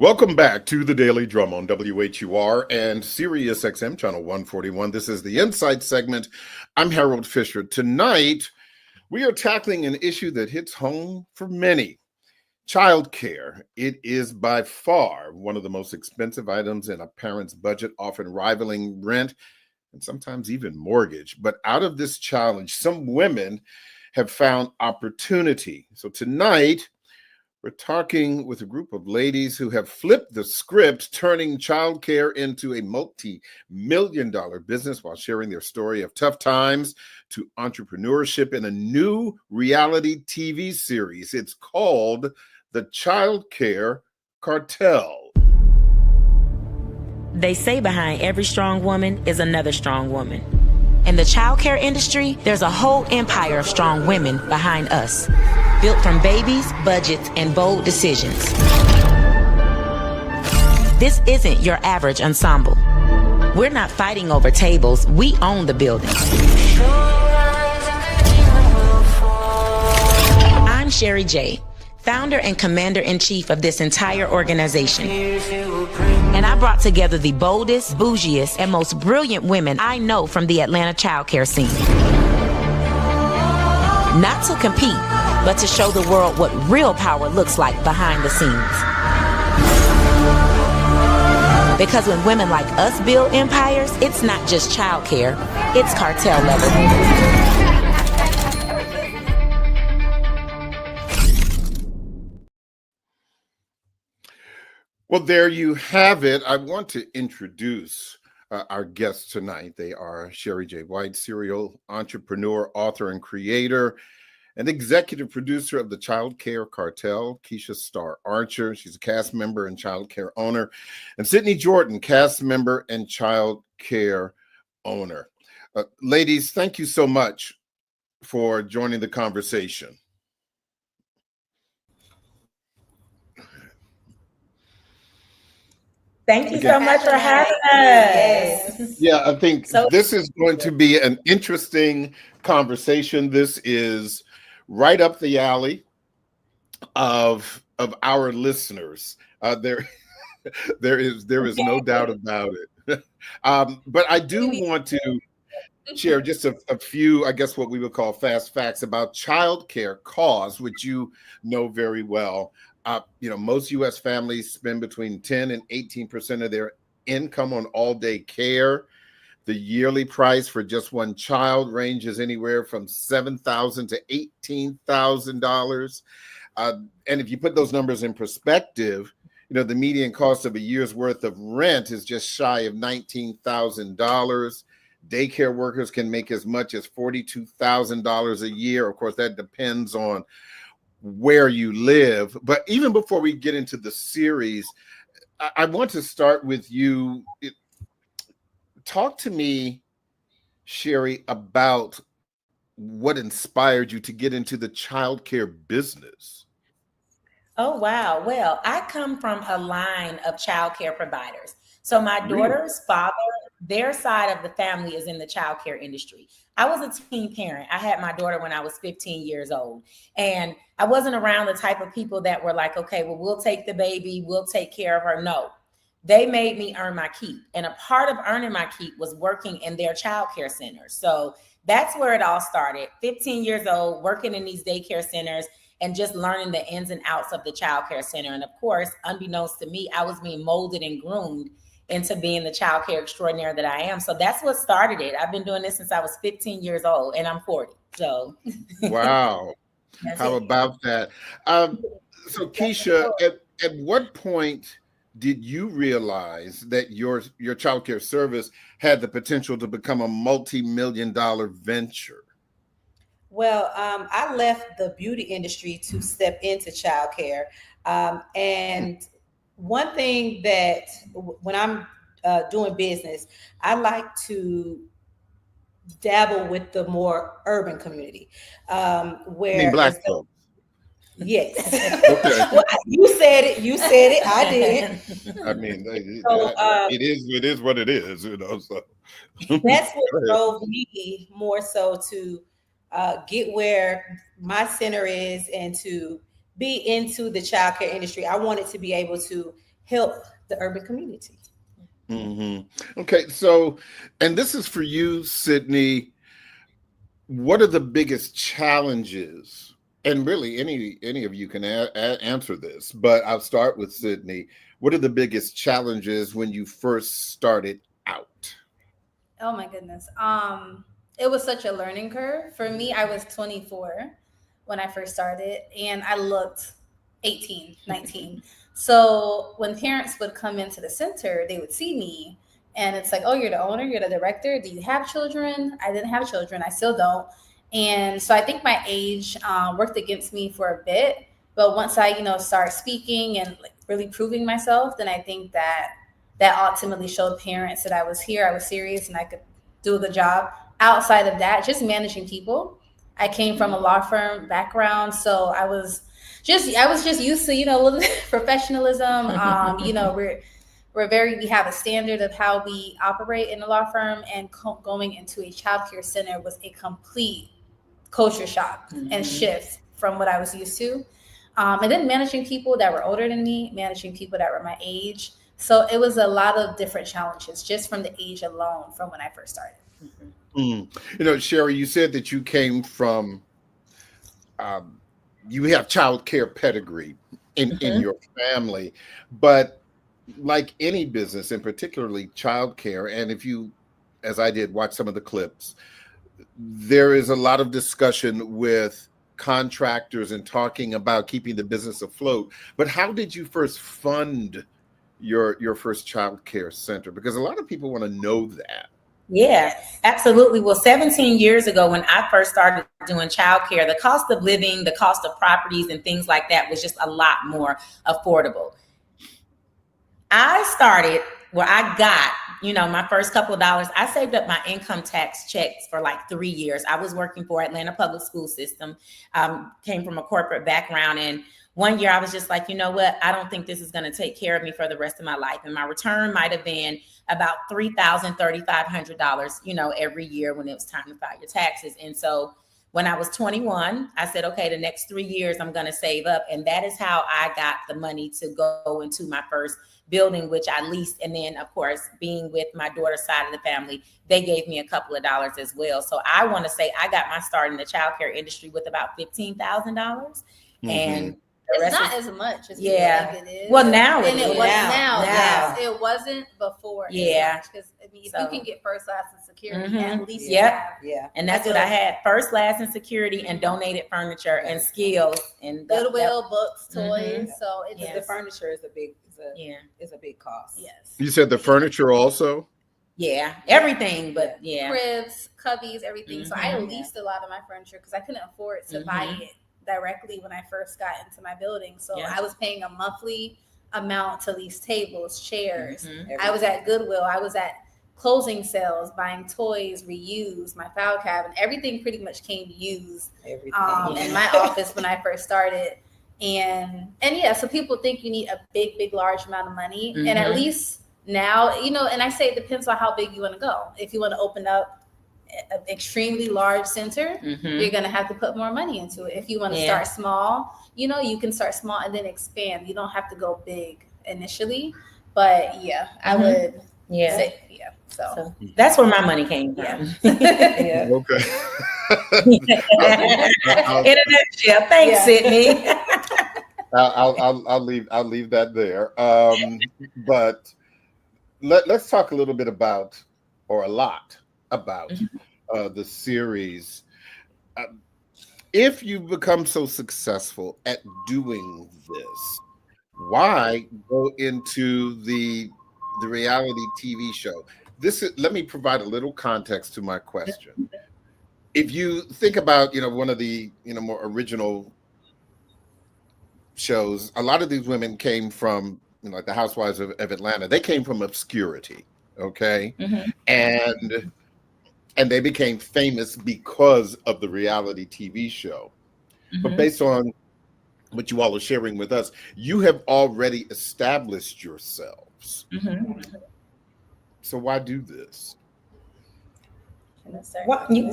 Welcome back to the Daily Drum on WHUR and Sirius XM Channel 141. This is the Insight segment. I'm Harold Fisher. Tonight, we are tackling an issue that hits home for many. Childcare. It is by far one of the most expensive items in a parent's budget, often rivaling rent and sometimes even mortgage. But out of this challenge, some women have found opportunity. So tonight, we're talking with a group of ladies who have flipped the script, turning childcare into a multi-million-dollar business while sharing their story of tough times to entrepreneurship in a new reality TV series. It's called The Childcare Cartel. They say behind every strong woman is another strong woman. In the childcare industry, there's a whole empire of strong women behind us, built from babies, budgets, and bold decisions. This isn't your average ensemble. We're not fighting over tables. We own the building. I'm Sherry J., founder and commander-in-chief of this entire organization. And I brought together the boldest, bougiest, and most brilliant women I know from the Atlanta childcare scene. Not to compete, but to show the world what real power looks like behind the scenes. Because when women like us build empires, it's not just childcare, it's cartel level. Well, there you have it. I want to introduce our guests tonight. They are Sherry J. White, serial entrepreneur, author, and creator, and executive producer of the Childcare Cartel, Keisha Starr Archer. She's a cast member and childcare owner, and Sydney Jordan, cast member and childcare owner. Ladies, thank you so much for joining the conversation. Thank you so much for having us. Yeah, I think this is going to be an interesting conversation. This is right up the alley of our listeners. There is no doubt about it. But I do want to share just a few, I guess, what we would call fast facts about childcare costs, which you know very well. Most U.S. families spend between 10 and 18% of their income on all-day care. The yearly price for just one child ranges anywhere from $7,000 to $18,000. And if you put those numbers in perspective, the median cost of a year's worth of rent is just shy of $19,000. Daycare workers can make as much as $42,000 a year. Of course, that depends on where you live. But even before we get into the series, I want to start with you. Talk to me, Sherry, about what inspired you to get into the childcare business. Oh, wow. Well, I come from a line of childcare providers. So my daughter's father, their side of the family is in the childcare industry. I was a teen parent. I had my daughter when I was 15 years old. And I wasn't around the type of people that were like, okay, well, we'll take the baby, we'll take care of her. No, they made me earn my keep. And a part of earning my keep was working in their childcare centers. So that's where it all started. 15 years old, working in these daycare centers and just learning the ins and outs of the childcare center. And of course, unbeknownst to me, I was being molded and groomed into being the childcare extraordinaire that I am. So that's what started it. I've been doing this since I was 15 years old and I'm 40. So wow. How about that? So Keisha, at what point did you realize that your childcare service had the potential to become a multi-million-dollar venture? Well, I left the beauty industry to step into childcare. And one thing that when I'm doing business, I like to dabble with the more urban community. Where Black folks. Yes. Okay. Well, you said it. I didn't. I mean, it is what it is, So that's what drove me more so to get where my center is and to be into the childcare industry. I wanted to be able to help the urban community. Okay, so, and this is for you, Sydney. What are the biggest challenges? And really, any of you can answer this, but I'll start with Sydney. What are the biggest challenges when you first started out? Oh my goodness. It was such a learning curve. For me, I was 24 when I first started, and I looked 18, 19. So when parents would come into the center, they would see me, and it's like, oh, you're the owner, you're the director. Do you have children? I didn't have children. I still don't. And so I think my age worked against me for a bit. But once I, started speaking and like really proving myself, then I think that ultimately showed parents that I was here, I was serious, and I could do a good job. Outside of that, just managing people. I came from a law firm background, so I was just used to, a little professionalism. We have a standard of how we operate in a law firm, and going into a childcare center was a complete culture shock and shift from what I was used to. And then managing people that were older than me, managing people that were my age. So it was a lot of different challenges just from the age alone from when I first started. Sherry, you said that you came from, you have childcare pedigree in your family, but like any business, and particularly childcare, and if you, as I did, watch some of the clips, there is a lot of discussion with contractors and talking about keeping the business afloat. But how did you first fund your first childcare center? Because a lot of people want to know that. Yeah, absolutely. Well, 17 years ago, when I first started doing childcare, the cost of living, the cost of properties and things like that was just a lot more affordable. I started where I got, my first couple of dollars. I saved up my income tax checks for like 3 years. I was working for Atlanta Public School System, came from a corporate background. And one year I was just like, you know what? I don't think this is going to take care of me for the rest of my life. And my return might have been about $3,000, $3,500, every year when it was time to file your taxes. And so when I was 21, I said, okay, the next 3 years I'm going to save up. And that is how I got the money to go into my first building, which I leased. And then, of course, being with my daughter's side of the family, they gave me a couple of dollars as well. So I want to say I got my start in the childcare industry with about $15,000. And it's not as much as people think it is. Well, now and it is. Now. Yes, it wasn't before. Yeah. Because if you can get first, last, and security, at least and that's what I had: first, last, and security, and donated furniture and skills and Goodwill, books, toys. So it's the furniture is a big cost. Yes. You said the furniture also? Yeah, everything, but cribs, cubbies, everything. So I leased a lot of my furniture because I couldn't afford to buy it directly when I first got into my building. So I was paying a monthly amount to lease tables, chairs. I was at Goodwill. I was at closing sales, buying toys, reused, my file cabinet. Everything pretty much came used in my office when I first started. And so people think you need a big, large amount of money. And at least now, and I say it depends on how big you want to go. If you want to open up an extremely large center, you're going to have to put more money into it. If you want to start small, you can start small and then expand. You don't have to go big initially, but I would say, so that's where my money came from. Okay. In a nutshell. Thanks, Sydney. I'll leave that there. But let's talk a little bit about, or a lot about, the series. If you become so successful at doing this, why go into the reality TV show? Let me provide a little context to my question. If you think about, one of the, more original shows, a lot of these women came from, like the Housewives of Atlanta. They came from obscurity, okay? And they became famous because of the reality TV show. But based on what you all are sharing with us, you have already established yourselves. So why do this? I think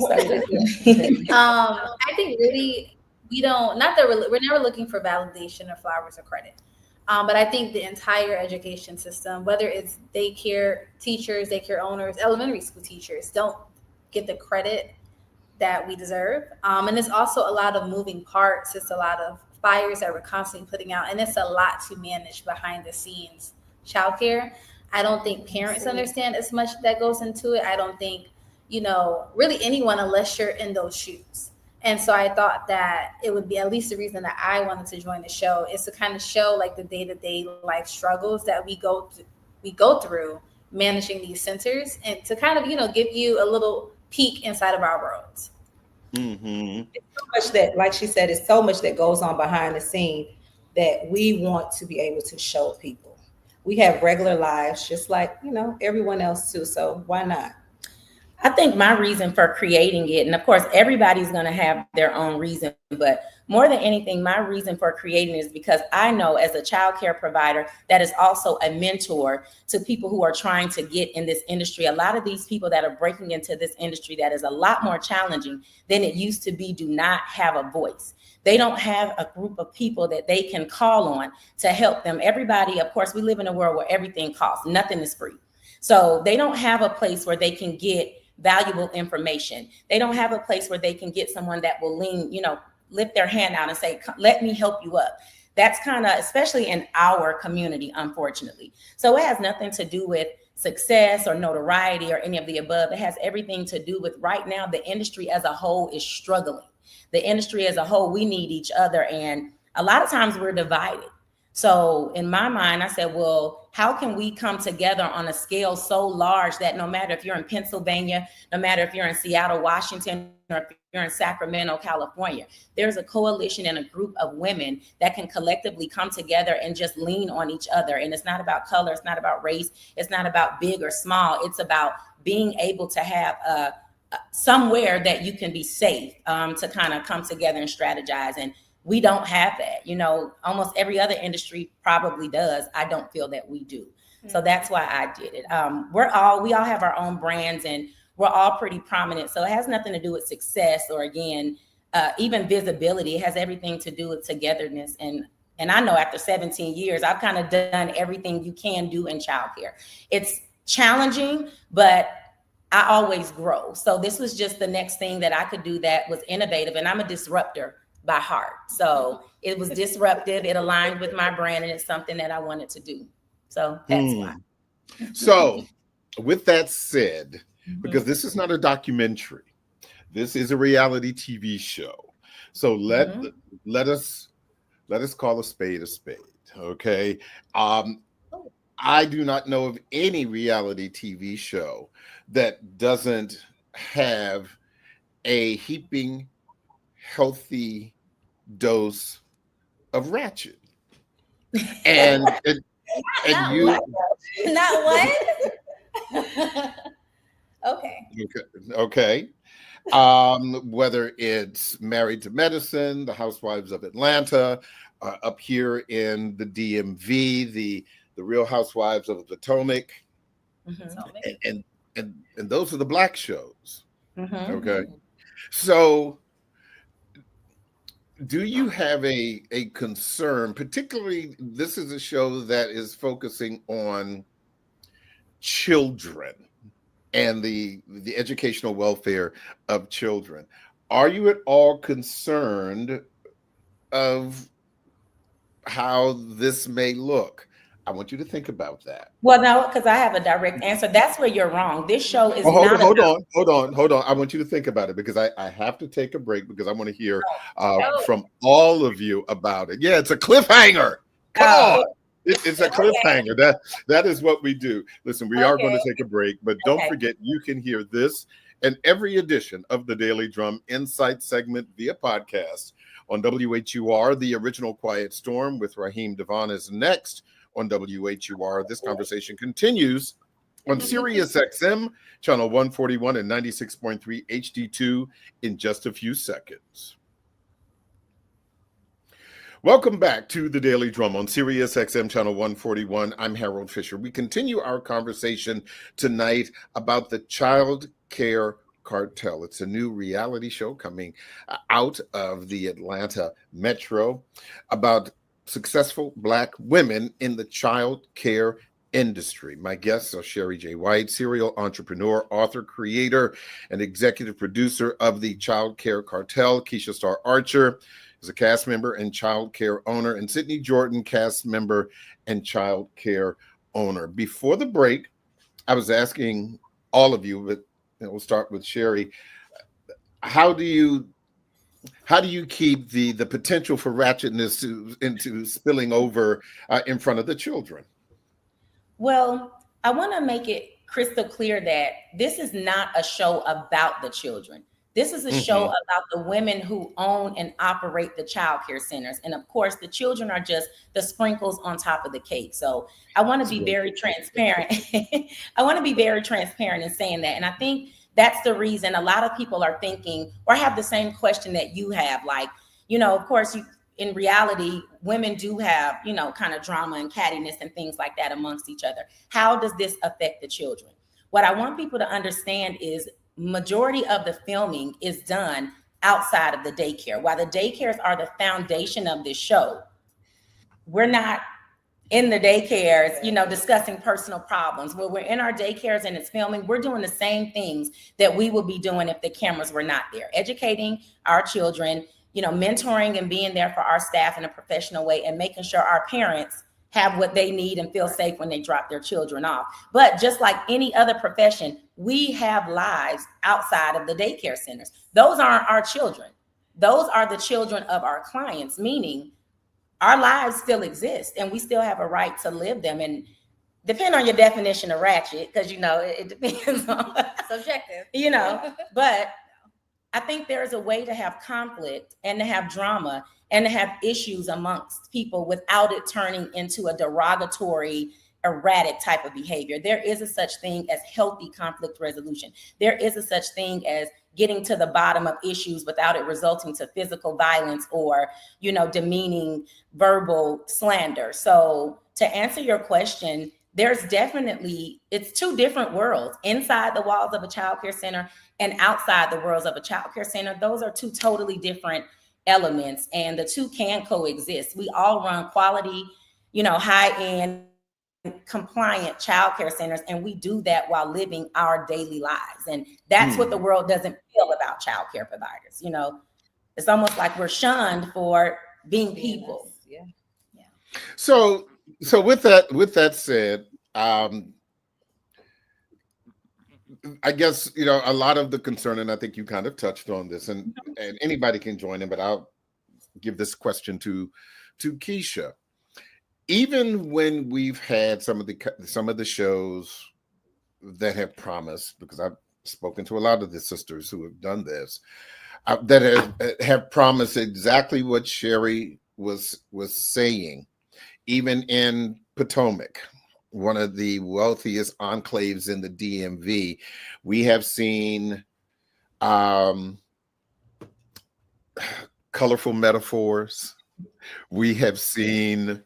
really we're never looking for validation or flowers or credit. But I think the entire education system, whether it's daycare teachers, daycare owners, elementary school teachers, don't get the credit that we deserve. And it's also a lot of moving parts. It's a lot of fires that we're constantly putting out, and it's a lot to manage behind the scenes. Childcare, I don't think parents understand as much that goes into it. I don't think, really anyone, unless you're in those shoes. And so I thought that it would be, at least the reason that I wanted to join the show, is to kind of show like the day-to-day life struggles that we go through managing these centers, and to kind of, give you a little peek inside of our worlds. Mm-hmm. It's so much that, like she said, it's so much that goes on behind the scene that we want to be able to show people. We have regular lives just like, everyone else too. So why not? I think my reason for creating it, and of course, everybody's going to have their own reason, but more than anything, my reason for creating is because I know as a childcare provider that is also a mentor to people who are trying to get in this industry. A lot of these people that are breaking into this industry that is a lot more challenging than it used to be do not have a voice. They don't have a group of people that they can call on to help them. Everybody, of course, we live in a world where everything costs. Nothing is free. So they don't have a place where they can get valuable information. They don't have a place where they can get someone that will lift their hand out and say, let me help you up. That's kind of, especially in our community, unfortunately. So it has nothing to do with success or notoriety or any of the above. It has everything to do with right now, the industry as a whole is struggling. The industry as a whole, we need each other. And a lot of times we're divided. So in my mind, I said, well, how can we come together on a scale so large that no matter if you're in Pennsylvania, no matter if you're in Seattle, Washington, or if you're in Sacramento, California, there's a coalition and a group of women that can collectively come together and just lean on each other. And it's not about color. It's not about race. It's not about big or small. It's about being able to have somewhere that you can be safe to kind of come together and strategize. And we don't have that. Almost every other industry probably does. I don't feel that we do. So that's why I did it. We all have our own brands and we're all pretty prominent. So it has nothing to do with success or again, even visibility. It has everything to do with togetherness. And I know after 17 years, I've kind of done everything you can do in childcare. It's challenging, but I always grow. So this was just the next thing that I could do that was innovative. And I'm a disruptor by heart. So it was disruptive. It aligned with my brand and it's something that I wanted to do. So that's why. So with that said, because this is not a documentary, this is a reality TV show. So let us call a spade, okay? I do not know of any reality TV show that doesn't have a heaping healthy dose of ratchet. And you not one. Okay. Whether it's Married to Medicine, The Housewives of Atlanta, up here in the DMV, the Real Housewives of Potomac, and those are the Black shows. Okay, so do you have a concern? Particularly, this is a show that is focusing on children and the educational welfare of children. Are you at all concerned of how this may look? I want you to think about that. Well, no, because I have a direct answer. That's where you're wrong. This show is hold on. I want you to think about it because I have to take a break because I want to hear from all of you about it. Yeah, it's a cliffhanger. Come on. It's a cliffhanger. That is what we do. Listen, we are going to take a break, but don't forget you can hear this and every edition of the Daily Drum Insight segment via podcast on WHUR. The Original Quiet Storm with Raheem Devon is next on WHUR. This conversation continues on Sirius XM, channel 141 and 96.3 HD2 in just a few seconds. Welcome back to the Daily Drum on Sirius XM channel 141. I'm Harold Fisher. We continue our conversation tonight about the Childcare Cartel. It's a new reality show coming out of the Atlanta Metro about successful Black women in the child care industry. My guests are Sherry J. White, serial entrepreneur, author, creator, and executive producer of the Child Care Cartel. Keisha Starr Archer is a cast member and child care owner, and Sydney Jordan, cast member and child care owner. Before the break, I was asking all of you, but we'll start with Sherry. How do you keep the potential for ratchetness into spilling over in front of the children? Well, I want to make it crystal clear that this is not a show about the children. This is a show about the women who own and operate the child care centers. And of course, the children are just the sprinkles on top of the cake. So I want to be very transparent. I want to be very transparent in saying that. And I think that's the reason a lot of people are thinking or have the same question that you have. Like, of course, in reality, women do have, kind of drama and cattiness and things like that amongst each other. How does this affect the children? What I want people to understand is majority of the filming is done outside of the daycare. While the daycares are the foundation of this show, we're not in the daycares, discussing personal problems. When we're in our daycares and it's filming, we're doing the same things that we would be doing if the cameras were not there, educating our children, mentoring and being there for our staff in a professional way, and making sure our parents have what they need and feel safe when they drop their children off. But just like any other profession, we have lives outside of the daycare centers. Those aren't our children. Those are the children of our clients, meaning our lives still exist and we still have a right to live them. And depend on your definition of ratchet, because, it depends on subjective, but I think there's a way to have conflict and to have drama and to have issues amongst people without it turning into a derogatory, erratic type of behavior. There is a such thing as healthy conflict resolution. There is a such thing as getting to the bottom of issues without it resulting to physical violence or, demeaning verbal slander. So to answer your question, there's definitely, it's two different worlds, inside the walls of a childcare center and outside the worlds of a childcare center. Those are two totally different elements, and the two can coexist. We all run quality, high-end, compliant childcare centers, and we do that while living our daily lives. And that's what the world doesn't feel about childcare providers. It's almost like we're shunned for being people. Yeah. So with that said, I guess, a lot of the concern, and I think you kind of touched on this, and anybody can join in, but I'll give this question to Keisha. Even when we've had some of the shows that have promised, because I've spoken to a lot of the sisters who have done this, that have promised exactly what Sherry was saying, even in Potomac, one of the wealthiest enclaves in the DMV, we have seen colorful metaphors. We have seen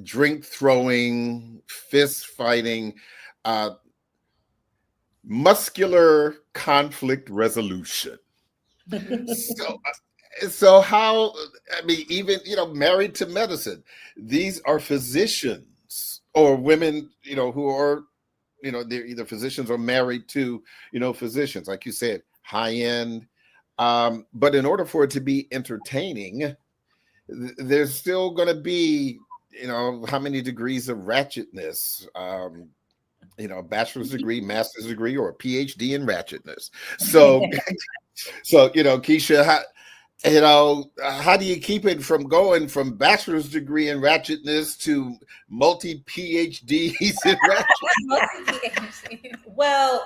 drink throwing, fist fighting, muscular conflict resolution. So how, even, Married to Medicine, these are physicians or women, who are, they're either physicians or married to, physicians, like you said, high end. But in order for it to be entertaining, there's still going to be, how many degrees of ratchetness, bachelor's degree, master's degree, or a PhD in ratchetness. So, Keisha, how do you keep it from going from bachelor's degree in ratchetness to multi PhDs in ratchetness? Well,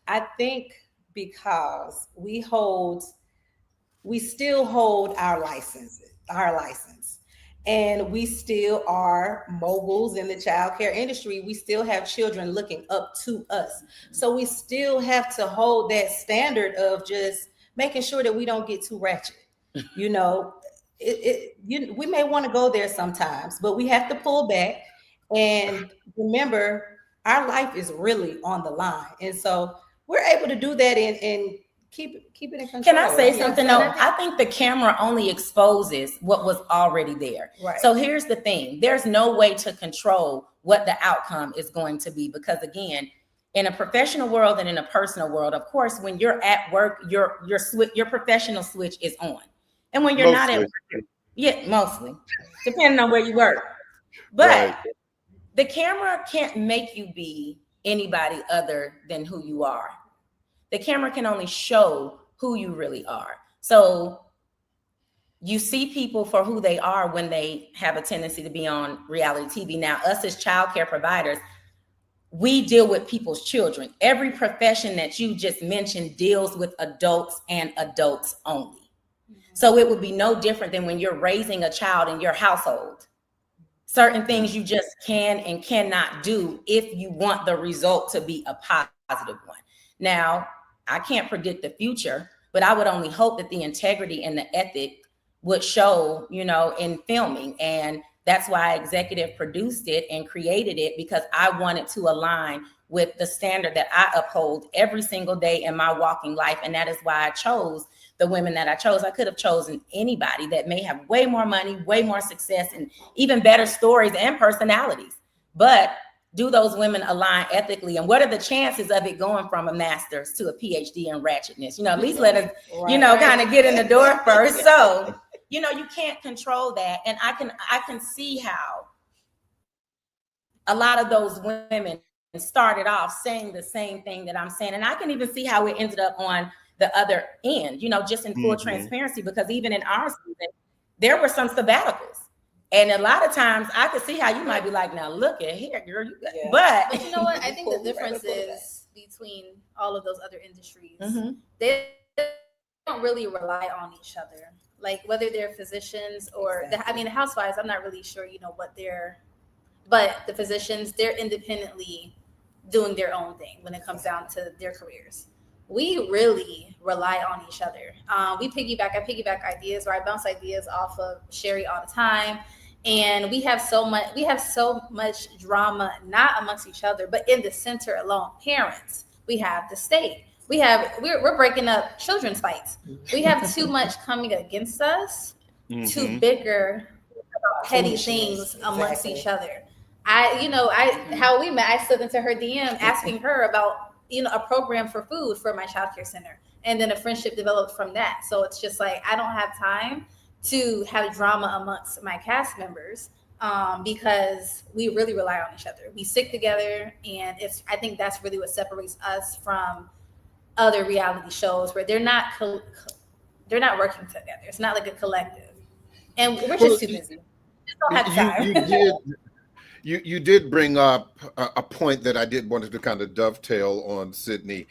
I think because we still hold our license, and we still are moguls in the childcare industry. We still have children looking up to us. So we still have to hold that standard of just making sure that we don't get too ratchet. We may want to go there sometimes, but we have to pull back and remember our life is really on the line. And so we're able to do that and keep it in control. Can I say something though? I think the camera only exposes what was already there. Right. So here's the thing. There's no way to control what the outcome is going to be, because again, in a professional world and in a personal world, of course, when you're at work, your professional switch is on. And when you're not at work, mostly, depending on where you work. But the camera can't make you be anybody other than who you are. The camera can only show who you really are. So you see people for who they are when they have a tendency to be on reality TV. Now, us as childcare providers, we deal with people's children. Every profession that you just mentioned deals with adults and adults only. So it would be no different than when you're raising a child in your household. Certain things you just can and cannot do if you want the result to be a positive one. Now, I can't predict the future, but I would only hope that the integrity and the ethic would show, in filming. And that's why I executive produced it and created it, because I wanted to align with the standard that I uphold every single day in my walking life. And that is why I chose the women that I chose. I could have chosen anybody that may have way more money, way more success, and even better stories and personalities. But do those women align ethically? And what are the chances of it going from a master's to a PhD in ratchetness? At least let us, kind of get in the door first. So, you can't control that. And I can see how a lot of those women started off saying the same thing that I'm saying. And I can even see how it ended up on the other end, just in full transparency, because even in our season, there were some sabbaticals. And a lot of times I could see how you might be like, now look at here, girl. But you know what? I think the difference is between all of those other industries. They don't really rely on each other. Like whether they're physicians or the housewives, I'm not really sure, but the physicians, they're independently doing their own thing when it comes down to their careers. We really rely on each other. I piggyback ideas, or I bounce ideas off of Sherry all the time. And we have so much drama, not amongst each other, but in the center alone. Parents, we have the state, we're breaking up children's fights. We have too much coming against us to bigger petty things amongst each other. How we met, I slid into her DM asking her about a program for food for my childcare center, and then a friendship developed from that. So it's just like I don't have time to have drama amongst my cast members because we really rely on each other. We stick together, and I think that's really what separates us from other reality shows where they're not working together. It's not like a collective, and we're just too busy. Just don't have time. You did bring up a point that I wanted to kind of dovetail on, Sydney,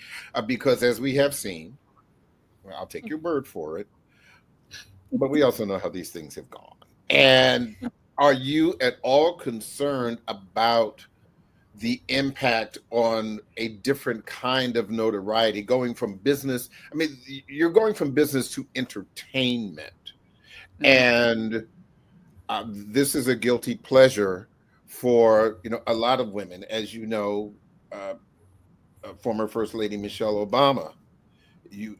because as we have seen, I'll take your word for it, but we also know how these things have gone. And are you at all concerned about the impact on a different kind of notoriety, going from business? You're going from business to entertainment. And this is a guilty pleasure for a lot of women, as you know, former First Lady Michelle Obama. You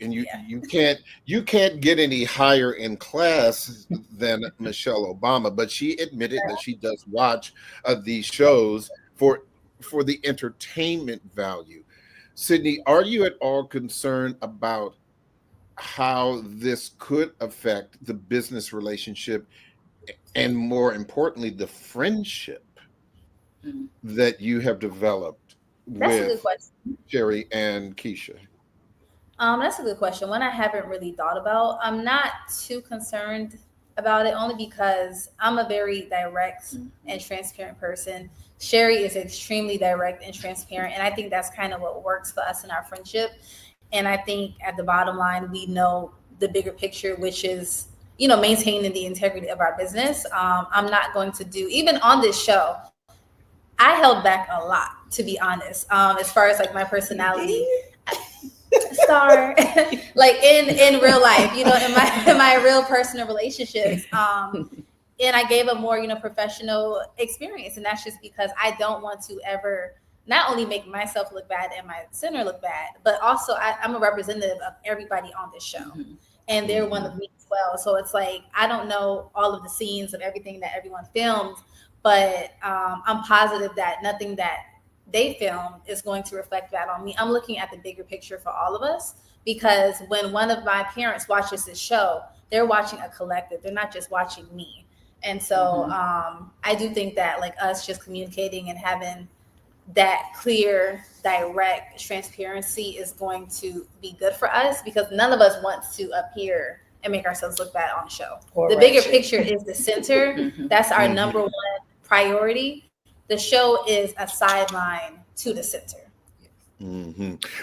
can't get any higher in class than Michelle Obama, but she admitted that she does watch these shows for the entertainment value. Sydney, are you at all concerned about how this could affect the business relationship and, more importantly, the friendship that you have developed with Sherry and Keisha? That's a good question. One I haven't really thought about. I'm not too concerned about it, only because I'm a very direct and transparent person. Sherry is extremely direct and transparent, and I think that's kind of what works for us in our friendship. And I think at the bottom line, we know the bigger picture, which is, maintaining the integrity of our business. I'm not going to do, even on this show, I held back a lot, to be honest, as far as like my personality. Star, like in real life, in my real personal relationships. And I gave a more, professional experience. And that's just because I don't want to ever not only make myself look bad and my center look bad, but also I'm a representative of everybody on this show. And they're one of me as well. So it's like, I don't know all of the scenes of everything that everyone filmed, but I'm positive that nothing that they filmed is going to reflect that on me. I'm looking at the bigger picture for all of us, because when one of my parents watches this show, they're watching a collective. They're not just watching me. And so I do think that like us just communicating and having that clear, direct transparency is going to be good for us, because none of us wants to appear and make ourselves look bad on the show. The bigger picture is the center. That's our number one priority. The show is a sideline to the center.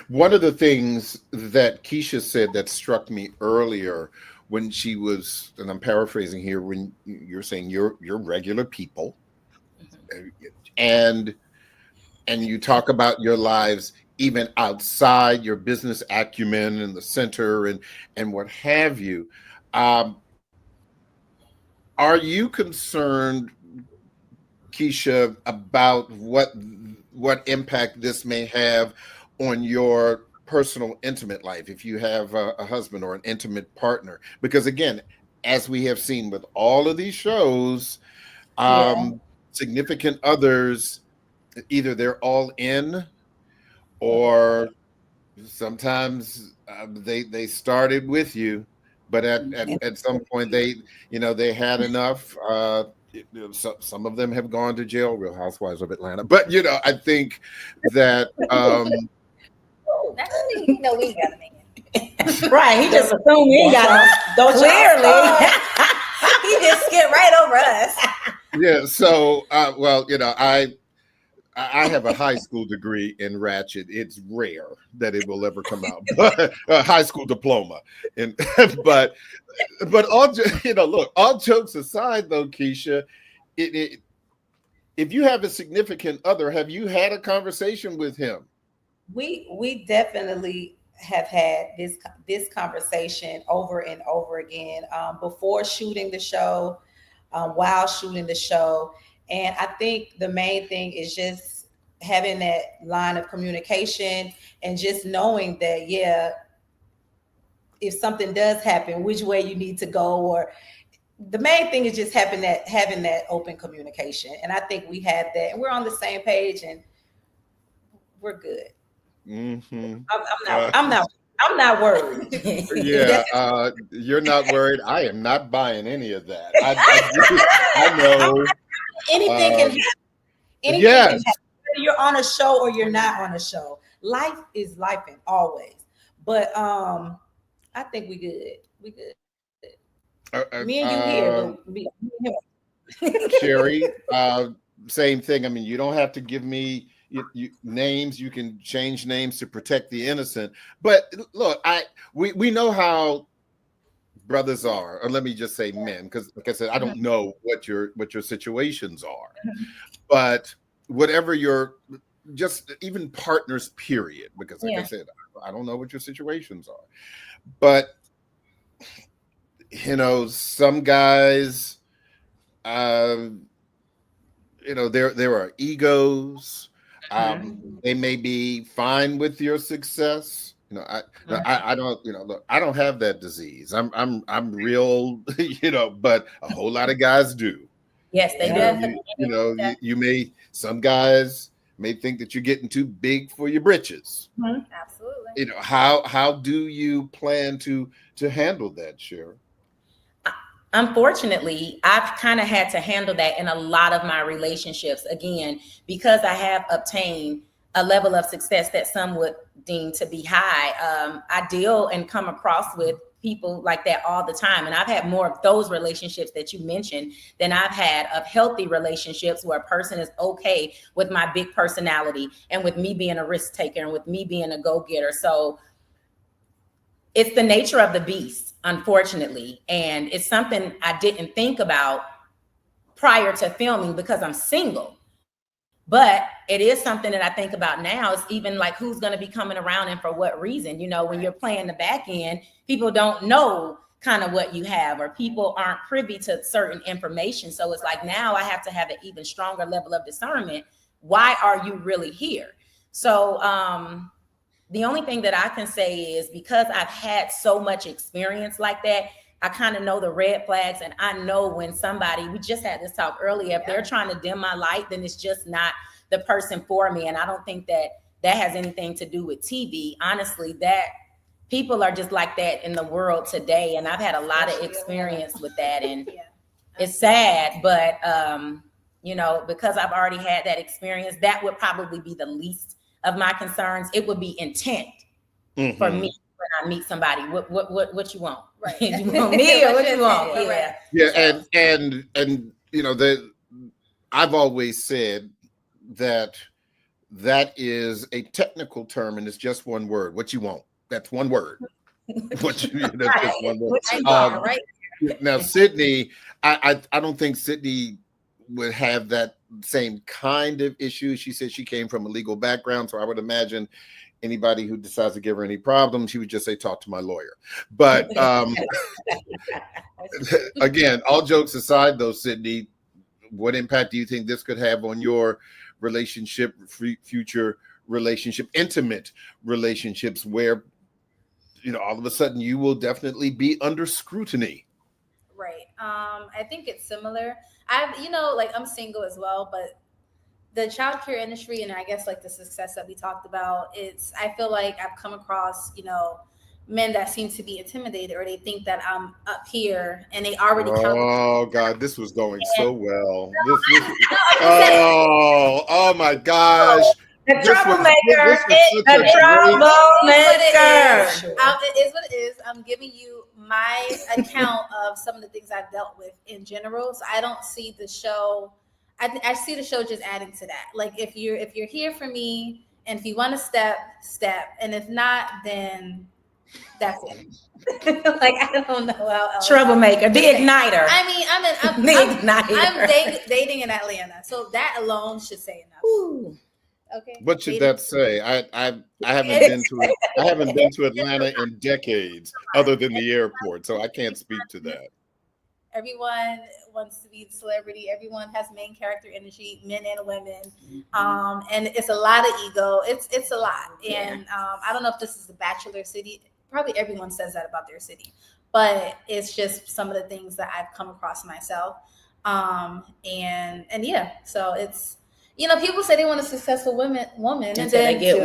One of the things that Keisha said that struck me earlier when she was, and I'm paraphrasing here, when you're saying you're regular people, and you talk about your lives even outside your business acumen and the center and what have you. Are you concerned, Keisha, about what impact this may have on your personal, intimate life, if you have a husband or an intimate partner? Because again, as we have seen with all of these shows, significant others, either they're all in, or sometimes they started with you, but at some point they had enough. Some of them have gone to jail, Real Housewives of Atlanta. But I think that we got a man. Right, he just assumed he got those. Clearly, he just skipped right over us. Yeah. So, I have a high school degree in Ratchet. It's rare that it will ever come out, but a high school diploma. And but all look, all jokes aside, though, Keisha, if you have a significant other, have you had a conversation with him? We definitely have had this conversation over and over again, before shooting the show, while shooting the show. And I think the main thing is just having that line of communication and just knowing that, if something does happen, which way you need to go, or the main thing is just having that open communication. And I think we have that, and we're on the same page, and we're good. I'm not worried. Yeah, you're not worried. I am not buying any of that. I know anything can happen. Anything can happen. Whether you're on a show or you're not on a show, life is life, and always. But I think we good. Me and you here. Me and him. Sherry, same thing. I mean, you don't have to give me names. You can change names to protect the innocent. But look, we know how brothers are, or let me just say men, because like I said, I don't know what your situations are. But whatever your, just even partners, period, because like I said, I don't know what your situations are. But some guys, there are egos. They may be fine with your success. I don't, look, I don't have that disease. I'm real, but a whole lot of guys do. Yes, they do. Some guys may think that you're getting too big for your britches. Absolutely. How do you plan to handle that, Sherry? Unfortunately, I've kind of had to handle that in a lot of my relationships, again, because I have obtained a level of success that some would deem to be high. I deal and come across with people like that all the time. And I've had more of those relationships that you mentioned than I've had of healthy relationships where a person is okay with my big personality and with me being a risk taker and with me being a go-getter. So it's the nature of the beast, unfortunately. And it's something I didn't think about prior to filming because I'm single. But it is something that I think about now. It's even like who's going to be coming around and for what reason. When you're playing the back end, people don't know kind of what you have, or people aren't privy to certain information. So it's like now I have to have an even stronger level of discernment why are you really here? So the only thing that I can say is, because I've had so much experience like that, I kind of know the red flags, and I know when somebody, we just had this talk earlier, if they're trying to dim my light, then it's just not the person for me. And I don't think that has anything to do with TV. Honestly, that people are just like that in the world today. And I've had a lot of experience with that, and it's sad, but because I've already had that experience, that would probably be the least of my concerns. It would be intent for me when I meet somebody. What you want? Right. You want me or what you want? And I've always said that is a technical term, and it's just one word. What you want? That's one word. That's just one word. Now, Sydney, I don't think Sydney would have that same kind of issue. She said she came from a legal background, so I would imagine anybody who decides to give her any problems, she would just say, talk to my lawyer. But again, all jokes aside though, Sydney, what impact do you think this could have on your relationship, future relationship, intimate relationships, where all of a sudden you will definitely be under scrutiny? Right. I think it's similar. I'm single as well, but the childcare industry, and I guess like the success that we talked about, I feel like I've come across, men that seem to be intimidated, or they think that I'm up here and they already Oh God, this was going so well. Oh my gosh. The troublemaker. The troublemaker. It is what it is. I'm giving you my account of some of the things I've dealt with in general. So I don't see the show. I see the show just adding to that. Like if you're here for me, and if you want to step, and if not, then that's it. Like I don't know how else. Troublemaker, the igniter. I mean, I'm dating in Atlanta, so that alone should say enough. Ooh. Okay. What should that say? I haven't been to it. I haven't been to Atlanta in decades, other than the airport, so I can't speak to that. Everyone wants to be the celebrity. Everyone has main character energy, men and women, and it's a lot of ego. It's a lot, and I don't know if this is the bachelor city. Probably everyone says that about their city, but it's just some of the things that I've come across myself, so it's. People say they want a successful woman, and then they get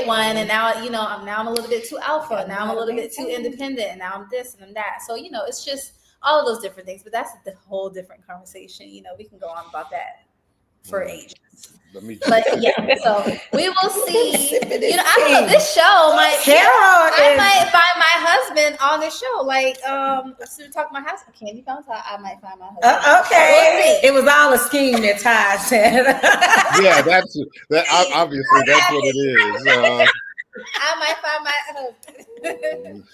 one, and now I'm a little bit too alpha. Now I'm a little bit too independent, and now I'm this and I'm that. So it's just all of those different things. But that's a whole different conversation. We can go on about that for ages. So we will see. I don't know. This show might. I might find my husband on the show. Like, so talk to my husband. Candy found out I might find my husband. Okay, it was all a scheme that Ty said. Yeah, that. Obviously, that's what it is. I might find my husband.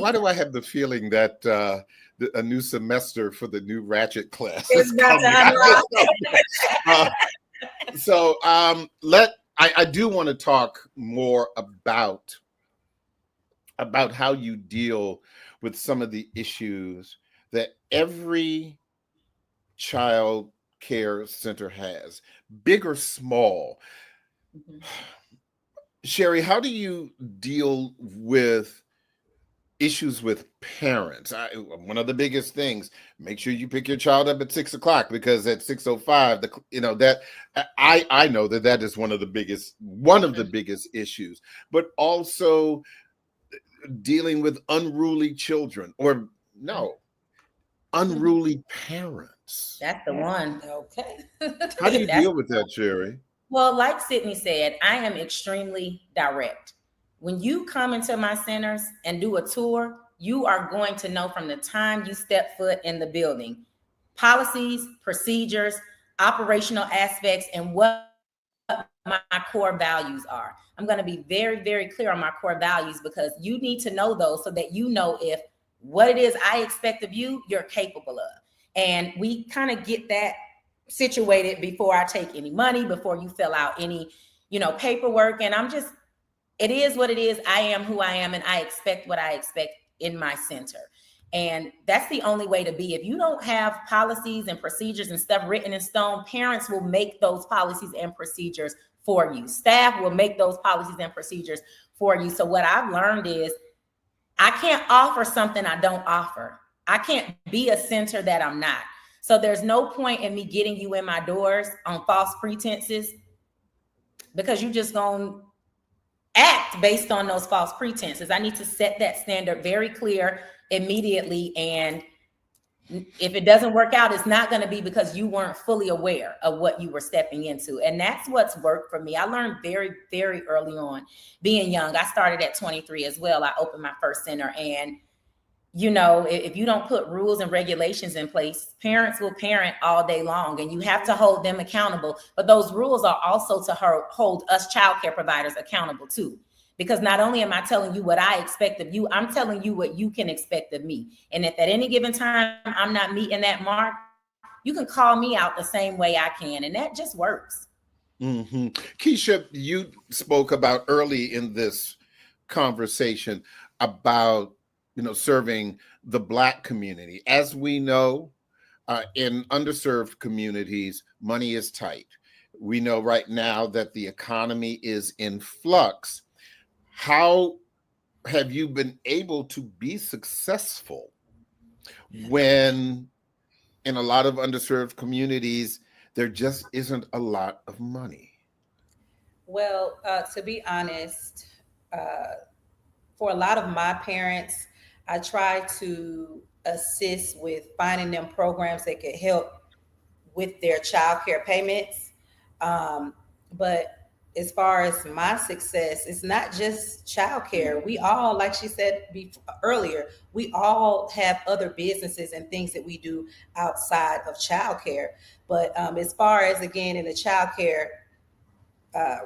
Why do I have the feeling that a new semester for the new Ratchet class is coming? So I do want to talk more about how you deal with some of the issues that every child care center has, big or small. Sherry, how do you deal with issues with parents? One of the biggest things, make sure you pick your child up at 6:00, because at 6:05, that I know that is one of the biggest issues, but also dealing with unruly children, or unruly parents. That's the one. Okay. How do you deal with that, Sherry? Well, like Sydney said, I am extremely direct. When you come into my centers and do a tour, you are going to know from the time you step foot in the building, policies, procedures, operational aspects, and what my core values are. I'm going to be very, very clear on my core values, because you need to know those so that you know if what it is I expect of you, you're capable of. And we kind of get that situated before I take any money, before you fill out any, paperwork. And it is what it is. I am who I am, and I expect what I expect in my center. And that's the only way to be. If you don't have policies and procedures and stuff written in stone, parents will make those policies and procedures for you. Staff will make those policies and procedures for you. So what I've learned is I can't offer something I don't offer. I can't be a center that I'm not. So there's no point in me getting you in my doors on false pretenses, because you just gonna act based on those false pretenses. I need to set that standard very clear immediately. And if it doesn't work out, it's not going to be because you weren't fully aware of what you were stepping into. And that's what's worked for me. I learned very, very early on being young. I started at 23 as well. I opened my first center. And, you know, if you don't put rules and regulations in place, parents will parent all day long, and you have to hold them accountable. But those rules are also to hold us childcare providers accountable too. Because not only am I telling you what I expect of you, I'm telling you what you can expect of me. And if at any given time I'm not meeting that mark, you can call me out the same way I can. And that just works. Mm-hmm. Keisha, you spoke about early in this conversation about, you know, serving the Black community. As we know, in underserved communities, money is tight. We know right now that the economy is in flux. How have you been able to be successful when in a lot of underserved communities, there just isn't a lot of money? Well, to be honest, for a lot of my parents, I try to assist with finding them programs that could help with their child care payments. But as far as my success, it's not just childcare. We all, like she said earlier, we all have other businesses and things that we do outside of childcare. But as far as, again, in the childcare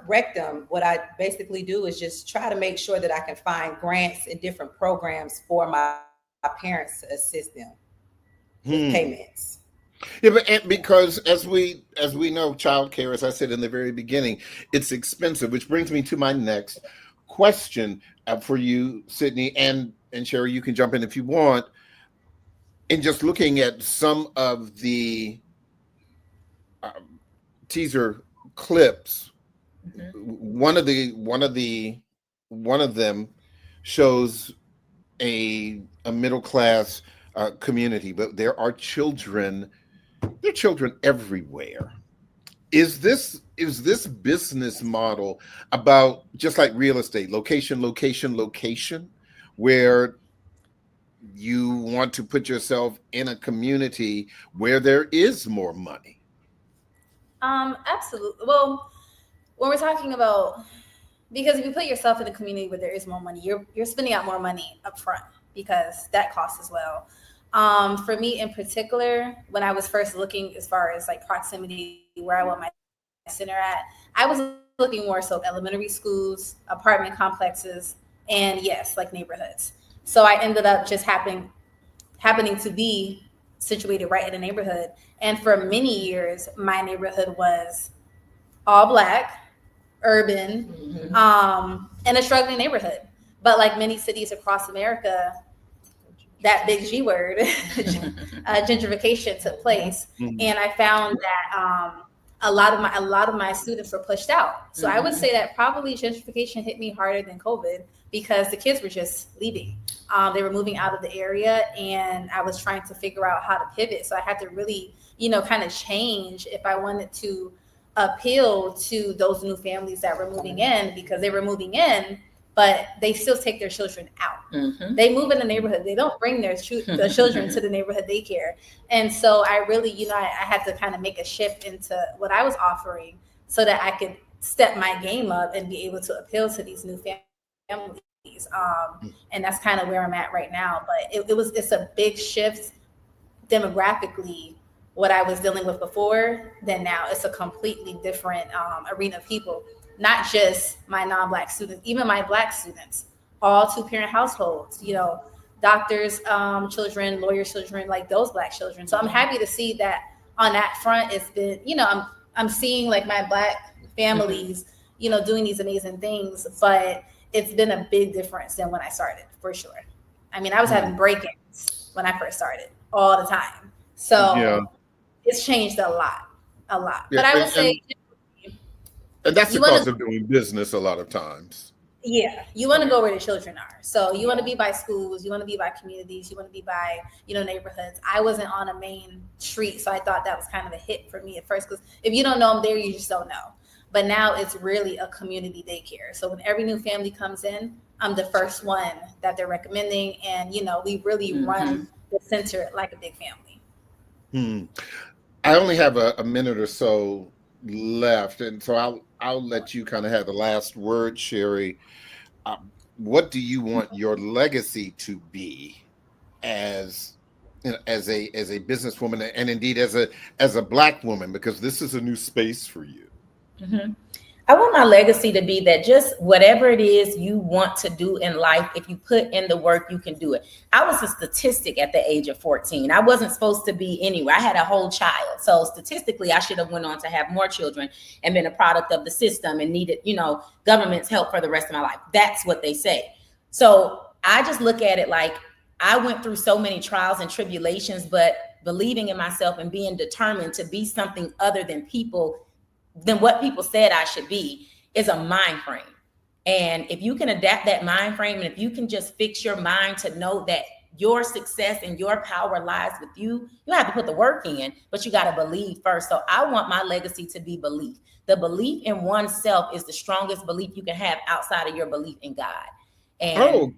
rectum, what I basically do is just try to make sure that I can find grants and different programs for my parents to assist them with payments. Yeah, but because as we know, childcare, as I said in the very beginning, it's expensive, which brings me to my next question for you, Sydney, and Sherry, you can jump in if you want. In just looking at some of the teaser clips, one of them shows a middle class community, but there are children. There are children everywhere. Is this business model about, just like real estate, location, where you want to put yourself in a community where there is more money? Absolutely. Well, when we're talking about, because if you put yourself in a community where there is more money, you're spending out more money up front, because that costs as well. For me in particular, when I was first looking as far as like proximity, where I want my center at, I was looking more so elementary schools, apartment complexes, and yes, like neighborhoods. So I ended up just happening to be situated right in a neighborhood. And for many years, my neighborhood was all Black, urban, and a struggling neighborhood. But like many cities across America, that big G word, gentrification took place. And I found that a lot of my students were pushed out. So I would say that probably gentrification hit me harder than COVID, because the kids were just leaving. They were moving out of the area, and I was trying to figure out how to pivot. So I had to really, kind of change if I wanted to appeal to those new families that were moving in, because they were moving in, but they still take their children out. They move in the neighborhood. They don't bring their children to the neighborhood daycare. And so I really, I had to kind of make a shift into what I was offering so that I could step my game up and be able to appeal to these new families. And that's kind of where I'm at right now. But it's a big shift demographically, what I was dealing with before than now. It's a completely different arena of people. Not just my non-Black students, even my Black students, all 2-parent households, doctors' children, lawyers' children, like those Black children. So I'm happy to see that on that front. It's been, I'm seeing like my Black families, doing these amazing things, but it's been a big difference than when I started, for sure. I mean, I was having break-ins when I first started all the time. So it's changed a lot. Yeah, but I would say, and that's the cost of doing business a lot of times. Yeah, you want to go where the children are. So you want to be by schools, you want to be by communities, you want to be by, neighborhoods. I wasn't on a main street, so I thought that was kind of a hit for me at first, because if you don't know them there, you just don't know. But now it's really a community daycare. So when every new family comes in, I'm the first one that they're recommending, and we really run the center like a big family. I only have a minute or so left, and so I'll let you kind of have the last word, Sherry. What do you want your legacy to be as a businesswoman, and indeed as a Black woman, because this is a new space for you? I want my legacy to be that just whatever it is you want to do in life, if you put in the work, you can do it. I was a statistic at the age of 14. I wasn't supposed to be anywhere. I had a whole child. So statistically, I should have went on to have more children and been a product of the system and needed, government's help for the rest of my life. That's what they say. So I just look at it like I went through so many trials and tribulations, but believing in myself and being determined to be something other than what people said I should be is a mind frame. And if you can adapt that mind frame, and if you can just fix your mind to know that your success and your power lies with you, you have to put the work in, but you got to believe first. So I want my legacy to be belief. The belief in oneself is the strongest belief you can have outside of your belief in God. And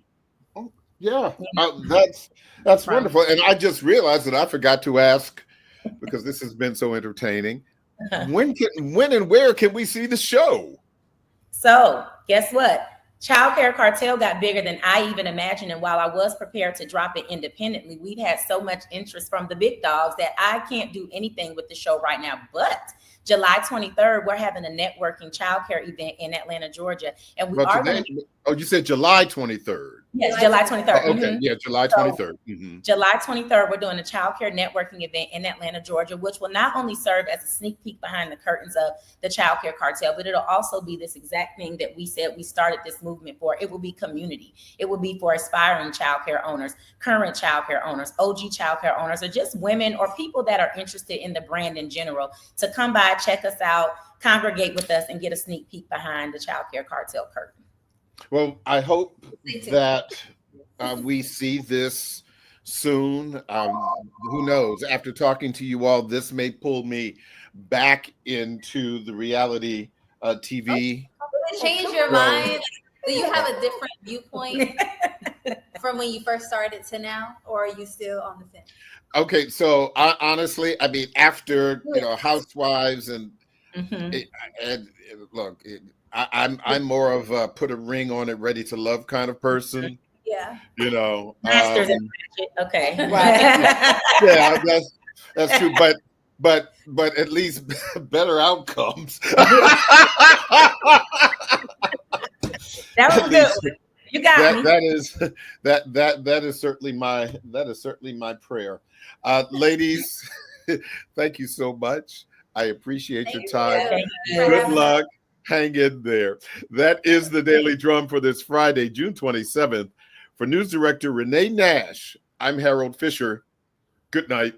that's wonderful. And I just realized that I forgot to ask, because this has been so entertaining. When and where can we see the show? So guess what? Childcare Cartel got bigger than I even imagined. And while I was prepared to drop it independently, we've had so much interest from the big dogs that I can't do anything with the show right now. But July 23rd, we're having a networking childcare event in Atlanta, Georgia. And you said July 23rd. Yes, July 23rd. Okay, yeah, July 23rd. July 23rd, we're doing a childcare networking event in Atlanta, Georgia, which will not only serve as a sneak peek behind the curtains of the Childcare Cartel, but it'll also be this exact thing that we said we started this movement for. It will be community. It will be for aspiring childcare owners, current childcare owners, OG childcare owners, or just women or people that are interested in the brand in general to come by, check us out, congregate with us, and get a sneak peek behind the Childcare Cartel curtain. Well, I hope that we see this soon. Who knows? After talking to you all, this may pull me back into the reality TV. Change your mind. Do you have a different viewpoint from when you first started to now, or are you still on the fence? Okay, so honestly, I mean, after Housewives and look. I'm more of a put a ring on it, ready to love kind of person. Yeah. Masters in magic. Okay. Right. Yeah, that's true. But at least better outcomes. That was good. You got me. That is certainly my prayer. Ladies, thank you so much. I appreciate your time. Good luck. Hang in there. That is the Daily Drum for this Friday, June 27th. For News Director Renee Nash, I'm Harold Fisher. Good night.